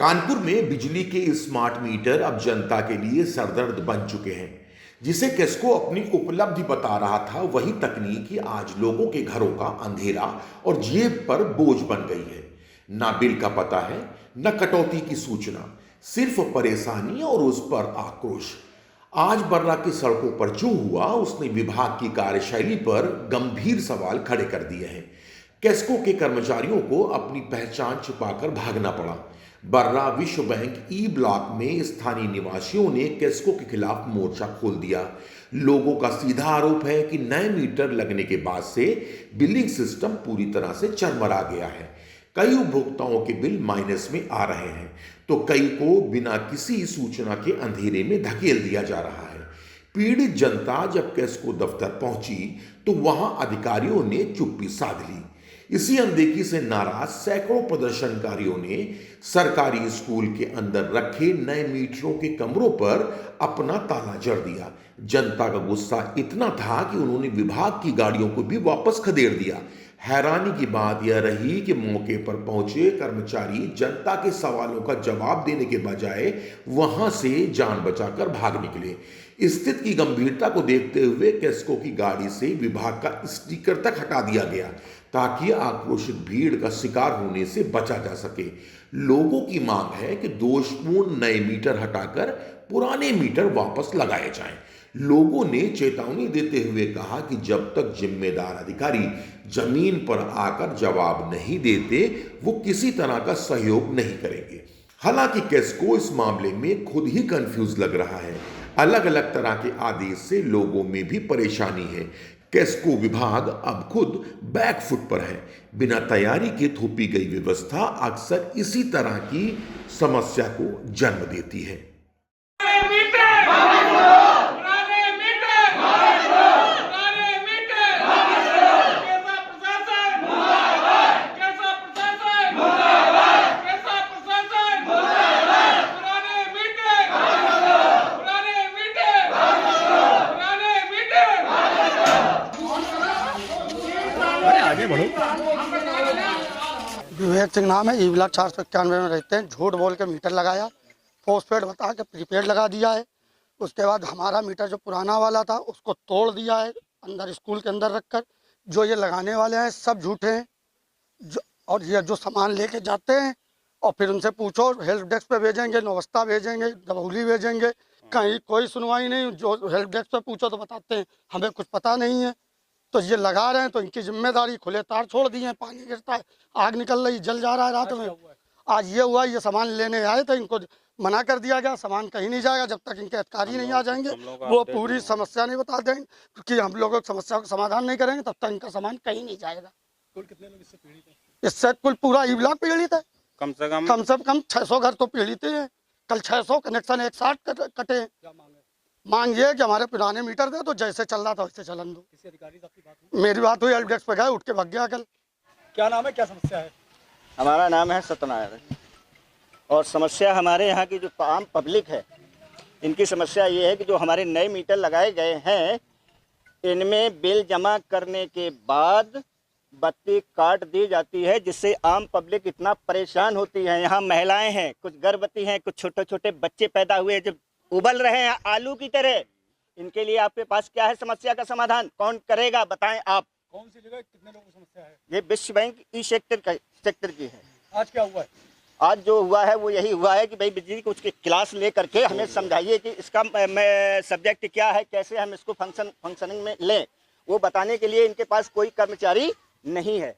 कानपुर में बिजली के स्मार्ट मीटर अब जनता के लिए सरदर्द बन चुके हैं। जिसे केस्को अपनी उपलब्धि बता रहा था, वही तकनीक आज लोगों के घरों का अंधेरा और जेब पर बोझ बन गई है। ना बिल का पता है, न कटौती की सूचना, सिर्फ परेशानी और उस पर आक्रोश। आज बर्रा की सड़कों पर जो हुआ, उसने विभाग की कार्यशैली पर गंभीर सवाल खड़े कर दिए हैं। केस्को के कर्मचारियों को अपनी पहचान छिपाकर भागना पड़ा। बर्रा विश्व बैंक ई ब्लॉक में स्थानीय निवासियों ने केस्को के खिलाफ मोर्चा खोल दिया। लोगों का सीधा आरोप है कि नए मीटर लगने के बाद से बिलिंग सिस्टम पूरी तरह से चरमरा गया है। कई उपभोक्ताओं के बिल माइनस में आ रहे हैं, तो कई को बिना किसी सूचना के अंधेरे में धकेल दिया जा रहा है। पीड़ित जनता जब केस्को दफ्तर पहुंची तो वहां अधिकारियों ने चुप्पी साध ली। इसी अनदेखी से नाराज सैकड़ों प्रदर्शनकारियों ने सरकारी स्कूल के अंदर रखे नए मीटरों के कमरों पर अपना ताला जड़ दिया। जनता का गुस्सा इतना था कि उन्होंने विभाग की गाड़ियों को भी वापस खदेड़ दिया। हैरानी की बात यह रही कि मौके पर पहुंचे कर्मचारी जनता के सवालों का जवाब देने के बजाय वहां से जान बचाकर भाग निकले। स्थिति की गंभीरता को देखते हुए केस्को की गाड़ी से विभाग का स्टिकर तक हटा दिया गया, ताकि आक्रोशित भीड़ का शिकार होने से बचा जा सके। लोगों की मांग है कि दोषपूर्ण नए मीटर हटाकर पुराने मीटर वापस लगाए जाएं। लोगों ने चेतावनी देते हुए कहा कि जब तक जिम्मेदार अधिकारी जमीन पर आकर जवाब नहीं देते, वो किसी तरह का सहयोग नहीं करेंगे। हालांकि केस्को इस मामले में खुद ही कंफ्यूज लग रहा है। अलग अलग तरह के आदेश से लोगों में भी परेशानी है। केस्को विभाग अब खुद बैकफुट पर है। बिना तैयारी के थोपी गई व्यवस्था अक्सर इसी तरह की समस्या को जन्म देती है। विवेक सिंह नाम है, ई ब्लॉक 491 में रहते हैं। झूठ बोल के मीटर लगाया, पोस्टपेड बता के प्रीपेड लगा दिया है। उसके बाद हमारा मीटर जो पुराना वाला था उसको तोड़ दिया है, अंदर स्कूल के अंदर रखकर। जो ये लगाने वाले हैं सब झूठे हैं। और ये जो सामान लेके जाते हैं और फिर उनसे पूछो, हेल्प डेस्क पे भेजेंगे, नौबस्ता भेजेंगे, दबौली भेजेंगे, कहीं कोई सुनवाई नहीं। जो हेल्प डेस्क पे पूछो तो बताते हैं हमें कुछ पता नहीं है। तो ये लगा रहे हैं तो इनकी जिम्मेदारी। खुले तार छोड़ दिए हैं, पानी गिरता है, आग निकल रही, जल जा रहा है रात में। आज ये हुआ, ये सामान लेने आए थे, इनको मना कर दिया गया, सामान कहीं नहीं जाएगा जब तक इनके अधिकारी नहीं आ जाएंगे। वो पूरी समस्या नहीं बता देंगे, क्योंकि हम लोग समस्या का समाधान नहीं करेंगे तब तक इनका सामान कहीं नहीं जाएगा। कुल कितने लोग इससे पीड़ित हैं? इससे कुल पूरा ई ब्लॉक पीड़ित है। कम से कम 600 घर तो पीड़ित हैं। कल 600 कनेक्शन एक साथ कटे। मांग ये कि हमारे पुराने मीटर दे, तो जैसे चल रहा था वैसे चलन दो। किसी अधिकारी से आपकी बात हुई? मेरी बात हुई, हेल्प डेस्क पे गए, उठ के भाग गया कल। क्या नाम है, क्या समस्या है? हमारा नाम है सत्यनारायण और समस्या हमारे यहाँ की जो आम पब्लिक है, इनकी समस्या ये है कि जो हमारे नए मीटर लगाए गए हैं, इनमें बिल जमा करने के बाद बत्ती काट दी जाती है, जिससे आम पब्लिक इतना परेशान होती है। यहाँ महिलाएं हैं, कुछ गर्भवती हैं, कुछ छोटे छोटे बच्चे पैदा हुए जो उबल रहे हैं आलू की तरह। इनके लिए आपके पास क्या है समस्या का समाधान? कौन करेगा, बताएं आप। कौन सी जगह, कितने लोगों को समस्या है? ये विश्व बैंक ई सेक्टर की है। आज क्या हुआ है? आज जो हुआ है वो यही हुआ है कि भाई बिजली को उसकी क्लास ले करके हमें समझाइए कि इसका सब्जेक्ट क्या है, कैसे हम इसको फंक्शनिंग में लें। वो बताने के लिए इनके पास कोई कर्मचारी नहीं है।